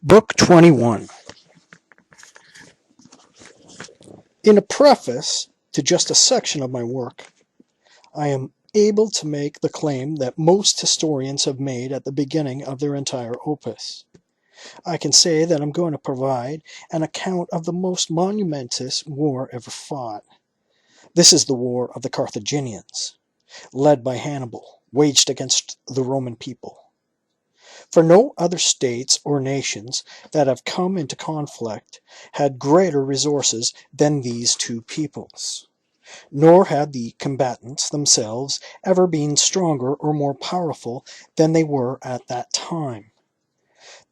Book 21. In a preface to just a section of my work, I am able to make the claim that most historians have made at the beginning of their entire opus. I can say that I'm going to provide an account of the most monumentous war ever fought. This is the War of the Carthaginians, led by Hannibal, waged against the Roman people. For no other states or nations that have come into conflict had greater resources than these two peoples, nor had the combatants themselves ever been stronger or more powerful than they were at that time.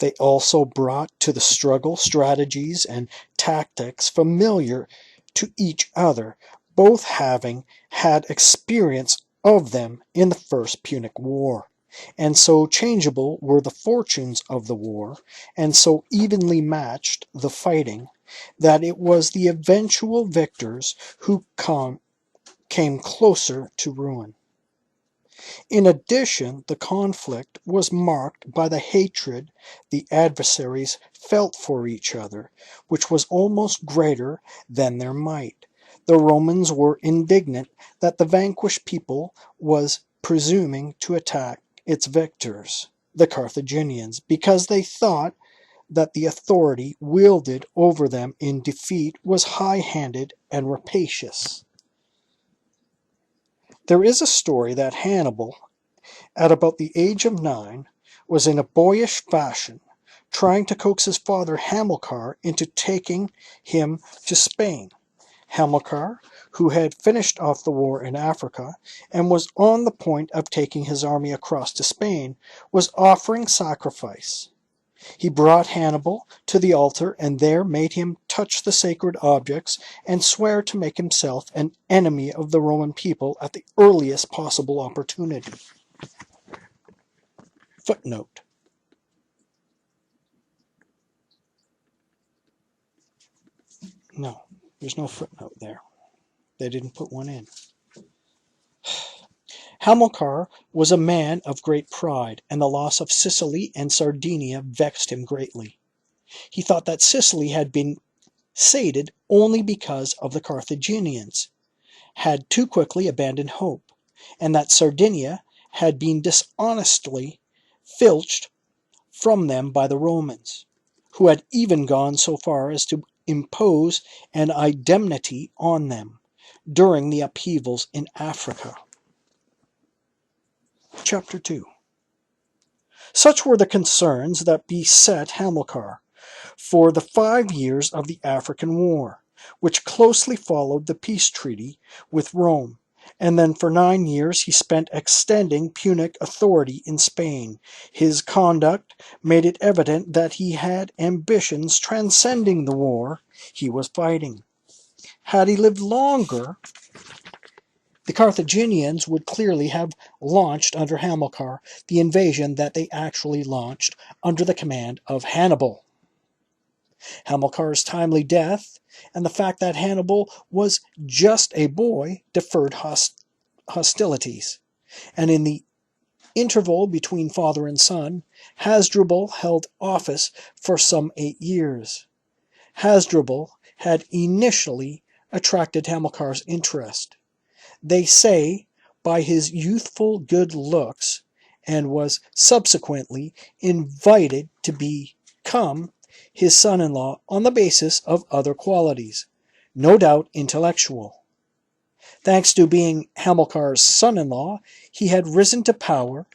They also brought to the struggle strategies and tactics familiar to each other, both having had experience of them in the First Punic War. And so changeable were the fortunes of the war, and so evenly matched the fighting, that it was the eventual victors who came closer to ruin. In addition, the conflict was marked by the hatred the adversaries felt for each other, which was almost greater than their might. The Romans were indignant that the vanquished people was presuming to attack its victors, the Carthaginians, because they thought that the authority wielded over them in defeat was high-handed and rapacious. There is a story that Hannibal, at about the age of 9, was in a boyish fashion trying to coax his father Hamilcar into taking him to Spain. Hamilcar, who had finished off the war in Africa and was on the point of taking his army across to Spain, was offering sacrifice. He brought Hannibal to the altar and there made him touch the sacred objects and swear to make himself an enemy of the Roman people at the earliest possible opportunity. Footnote. No, there's no footnote there. They didn't put one in. Hamilcar was a man of great pride, and the loss of Sicily and Sardinia vexed him greatly. He thought that Sicily had been sated only because of the Carthaginians, had too quickly abandoned hope, and that Sardinia had been dishonestly filched from them by the Romans, who had even gone so far as to impose an indemnity on them during the upheavals in Africa. Chapter 2. Such were the concerns that beset Hamilcar for the 5 years of the African War, which closely followed the peace treaty with Rome, and then for 9 years he spent extending Punic authority in Spain. His conduct made it evident that he had ambitions transcending the war he was fighting. Had he lived longer, the Carthaginians would clearly have launched under Hamilcar the invasion that they actually launched under the command of Hannibal. Hamilcar's timely death and the fact that Hannibal was just a boy deferred hostilities, and in the interval between father and son, Hasdrubal held office for some 8 years. Hasdrubal had initially attracted Hamilcar's interest, they say, by his youthful good looks, and was subsequently invited to become his son-in-law on the basis of other qualities, no doubt intellectual. Thanks to being Hamilcar's son-in-law, he had risen to power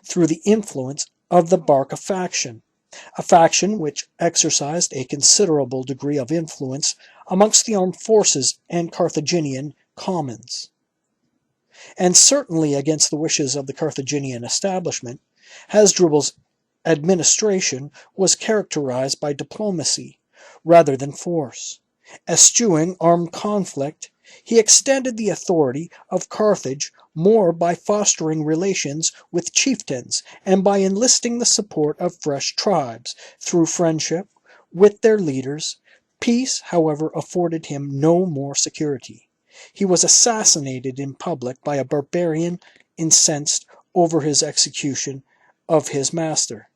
through the influence of the Barca faction, a faction which exercised a considerable degree of influence amongst the armed forces and Carthaginian commons. And certainly against the wishes of the Carthaginian establishment, Hasdrubal's administration was characterized by diplomacy rather than force. Eschewing armed conflict, he extended the authority of Carthage more by fostering relations with chieftains and by enlisting the support of fresh tribes through friendship with their leaders. Peace, however, afforded him no more security. He was assassinated in public by a barbarian incensed over his execution of his master.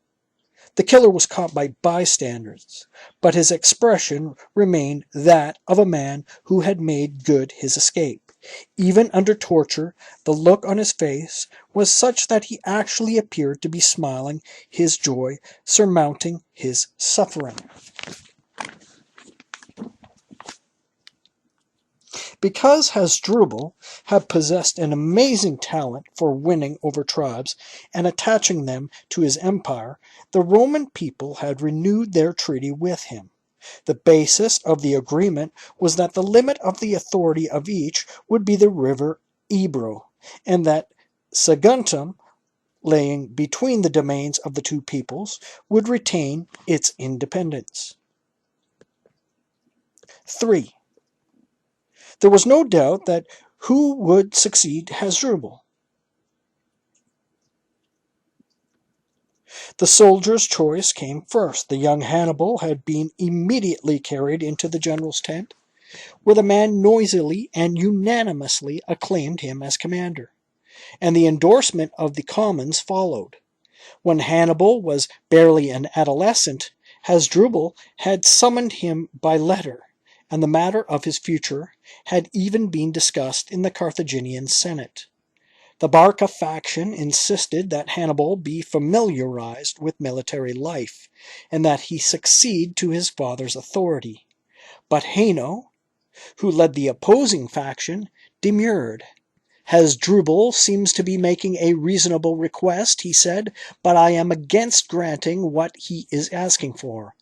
The killer was caught by bystanders, but his expression remained that of a man who had made good his escape. Even under torture, the look on his face was such that he actually appeared to be smiling, his joy surmounting his suffering. Because Hasdrubal had possessed an amazing talent for winning over tribes and attaching them to his empire, the Roman people had renewed their treaty with him. The basis of the agreement was that the limit of the authority of each would be the river Ebro, and that Saguntum, laying between the domains of the two peoples, would retain its independence. 3. There was no doubt that who would succeed Hasdrubal. The soldier's choice came first. The young Hannibal had been immediately carried into the general's tent, where the man noisily and unanimously acclaimed him as commander, and the endorsement of the commons followed. When Hannibal was barely an adolescent, Hasdrubal had summoned him by letter, and the matter of his future had even been discussed in the Carthaginian Senate. The Barca faction insisted that Hannibal be familiarized with military life, and that he succeed to his father's authority. But Hanno, who led the opposing faction, demurred. Hasdrubal seems to be making a reasonable request, he said, but I am against granting what he is asking for.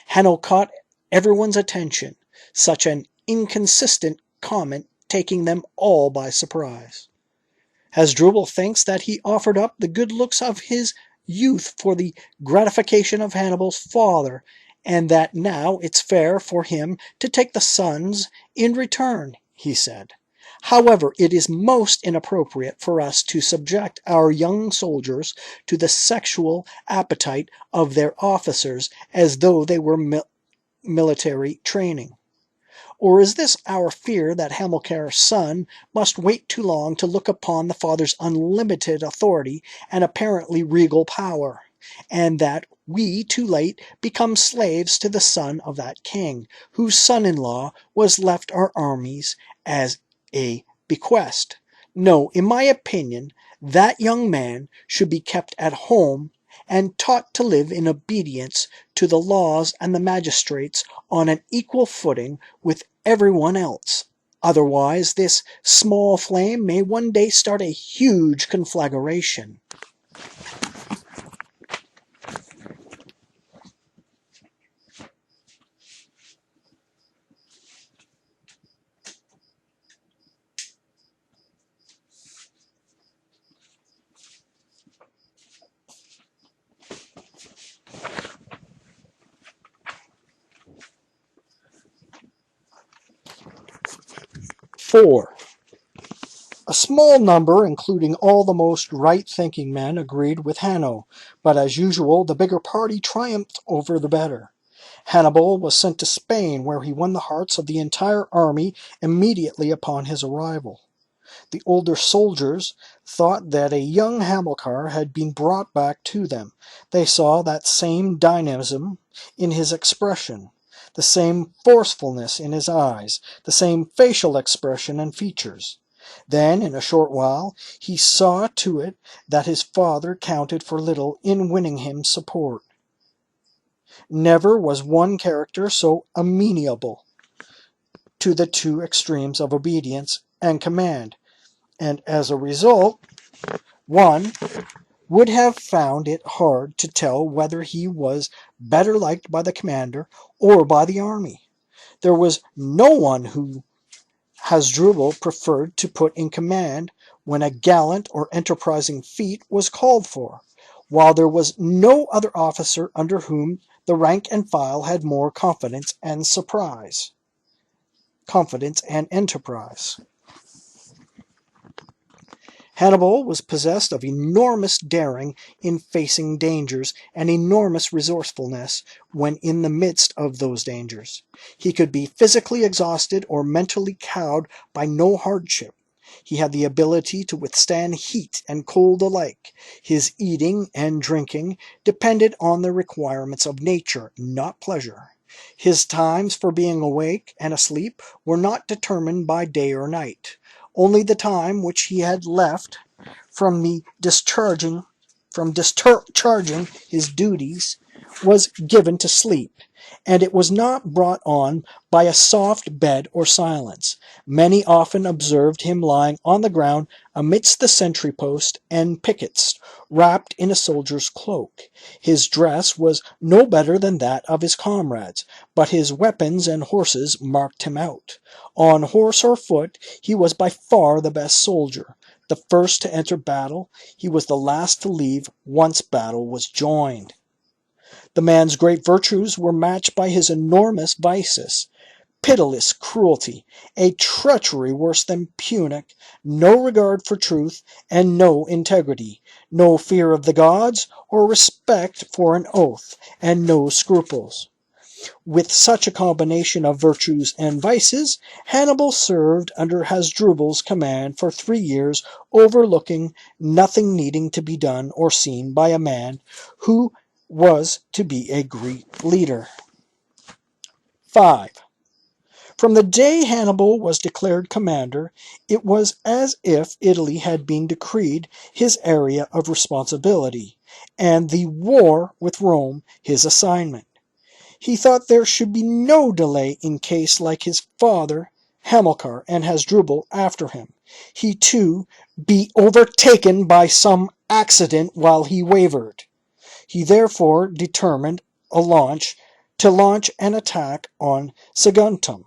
Hanno caught everyone's attention, such an inconsistent comment taking them all by surprise. Hasdrubal thinks that he offered up the good looks of his youth for the gratification of Hannibal's father, and that now it's fair for him to take the sons in return, he said. However, it is most inappropriate for us to subject our young soldiers to the sexual appetite of their officers as though they were military training. Or is this our fear that Hamilcar's son must wait too long to look upon the father's unlimited authority and apparently regal power, and that we too late become slaves to the son of that king, whose son-in-law was left our armies as a bequest? No, in my opinion, that young man should be kept at home and taught to live in obedience to the laws and the magistrates on an equal footing with everyone else. Otherwise, this small flame may one day start a huge conflagration. Four. A small number, including all the most right-thinking men, agreed with Hanno, but as usual, the bigger party triumphed over the better. Hannibal was sent to Spain, where he won the hearts of the entire army immediately upon his arrival. The older soldiers thought that a young Hamilcar had been brought back to them. They saw that same dynamism in his expression, the same forcefulness in his eyes, the same facial expression and features. Then, in a short while, he saw to it that his father counted for little in winning him support. Never was one character so amenable to the two extremes of obedience and command, and as a result, one would have found it hard to tell whether he was better liked by the commander or by the army. There was no one who Hasdrubal preferred to put in command when a gallant or enterprising feat was called for, while there was no other officer under whom the rank and file had more confidence and enterprise. Hannibal was possessed of enormous daring in facing dangers and enormous resourcefulness when in the midst of those dangers. He could be physically exhausted or mentally cowed by no hardship. He had the ability to withstand heat and cold alike. His eating and drinking depended on the requirements of nature, not pleasure. His times for being awake and asleep were not determined by day or night. Only the time which he had left discharging his duties was given to sleep, and it was not brought on by a soft bed or silence. Many often observed him lying on the ground amidst the sentry post and pickets, wrapped in a soldier's cloak. His dress was no better than that of his comrades, but his weapons and horses marked him out. On horse or foot, he was by far the best soldier. The first to enter battle, he was the last to leave once battle was joined. The man's great virtues were matched by his enormous vices: pitiless cruelty, a treachery worse than Punic, no regard for truth, and no integrity, no fear of the gods, or respect for an oath, and no scruples. With such a combination of virtues and vices, Hannibal served under Hasdrubal's command for 3 years, overlooking nothing needing to be done or seen by a man who was to be a Greek leader. 5. From the day Hannibal was declared commander, it was as if Italy had been decreed his area of responsibility, and the war with Rome his assignment. He thought there should be no delay in case, like his father, Hamilcar, and Hasdrubal after him, he too be overtaken by some accident while he wavered. He therefore determined to launch an attack on Saguntum.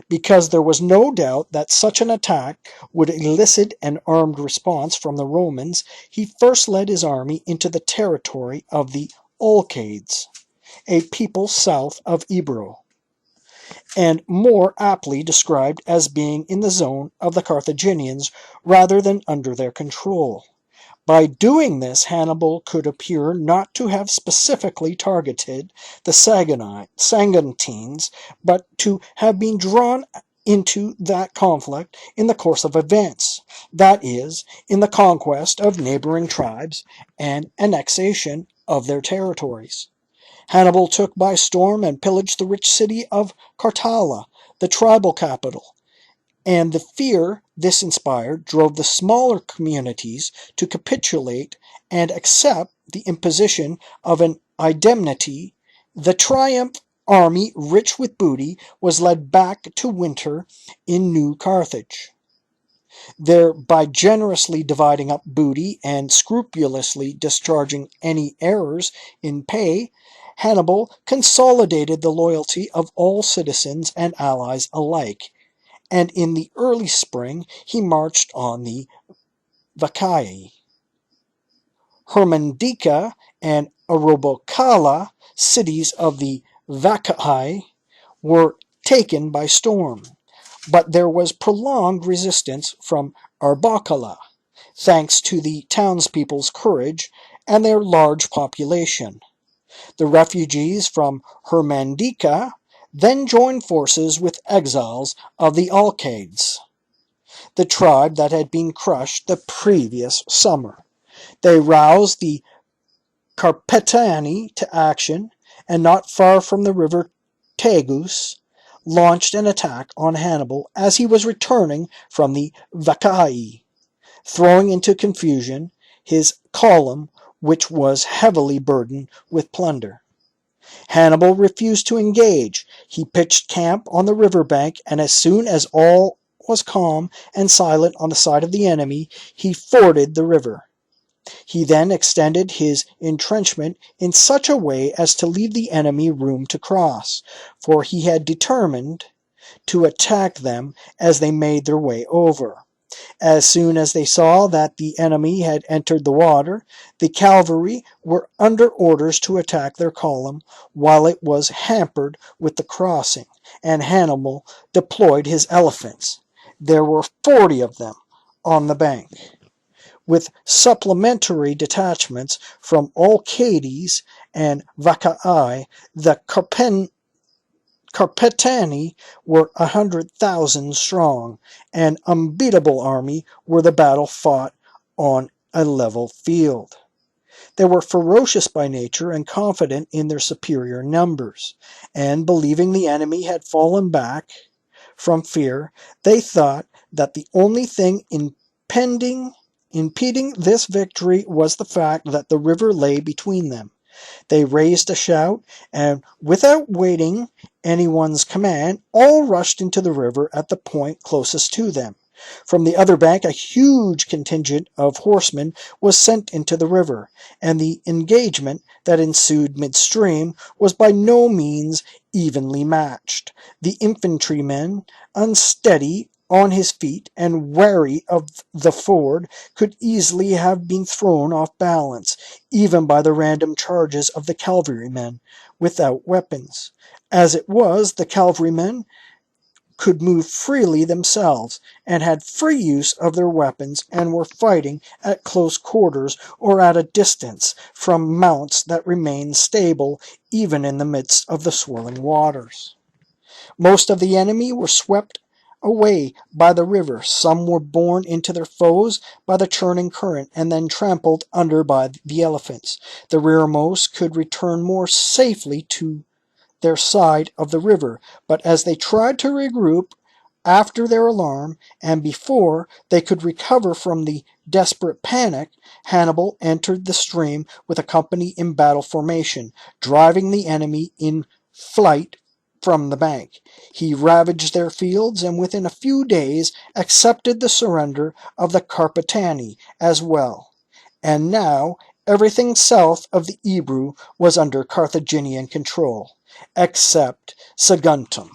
Because there was no doubt that such an attack would elicit an armed response from the Romans, he first led his army into the territory of the Alcaides, a people south of Ebro, and more aptly described as being in the zone of the Carthaginians rather than under their control. By doing this, Hannibal could appear not to have specifically targeted the Saguntines, but to have been drawn into that conflict in the course of events, that is, in the conquest of neighboring tribes and annexation of their territories. Hannibal took by storm and pillaged the rich city of Carthala, the tribal capital, and the fear this inspired drove the smaller communities to capitulate and accept the imposition of an indemnity. The triumph army, rich with booty, was led back to winter in New Carthage. There, by generously dividing up booty and scrupulously discharging any errors in pay, Hannibal consolidated the loyalty of all citizens and allies alike, and in the early spring he marched on the Vacae. Hermandica and Arobocala, cities of the Vacae, were taken by storm, but there was prolonged resistance from Arbocala, thanks to the townspeople's courage and their large population. The refugees from Hermandica then joined forces with exiles of the Alcaides, the tribe that had been crushed the previous summer. They roused the Carpetani to action, and not far from the river Tagus, launched an attack on Hannibal as he was returning from the Vacae, throwing into confusion his column, which was heavily burdened with plunder. Hannibal refused to engage. He pitched camp on the river bank, and as soon as all was calm and silent on the side of the enemy, he forded the river. He then extended his entrenchment in such a way as to leave the enemy room to cross, for he had determined to attack them as they made their way over. As soon as they saw that the enemy had entered the water, the cavalry were under orders to attack their column while it was hampered with the crossing, and Hannibal deployed his elephants. There were 40 of them on the bank. with supplementary detachments from Alcades and Vacae. The Carpetani were 100,000 strong, an unbeatable army were the battle fought on a level field. They were ferocious by nature and confident in their superior numbers, and believing the enemy had fallen back from fear, they thought that the only thing impeding this victory was the fact that the river lay between them. They raised a shout, and without waiting anyone's command, all rushed into the river at the point closest to them. From the other bank, a huge contingent of horsemen was sent into the river, and the engagement that ensued midstream was by no means evenly matched. The infantryman, unsteady on his feet and wary of the ford, could easily have been thrown off balance, even by the random charges of the cavalrymen without weapons. As it was, the cavalrymen could move freely themselves, and had free use of their weapons, and were fighting at close quarters or at a distance from mounts that remained stable even in the midst of the swirling waters. Most of the enemy were swept away by the river. Some were borne into their foes by the churning current, and then trampled under by the elephants. The rearmost could return more safely to their side of the river, but as they tried to regroup after their alarm, and before they could recover from the desperate panic, Hannibal entered the stream with a company in battle formation, driving the enemy in flight from the bank. He ravaged their fields, and within a few days accepted the surrender of the Carpetani as well. And now everything south of the Ebro was under Carthaginian control, except Saguntum.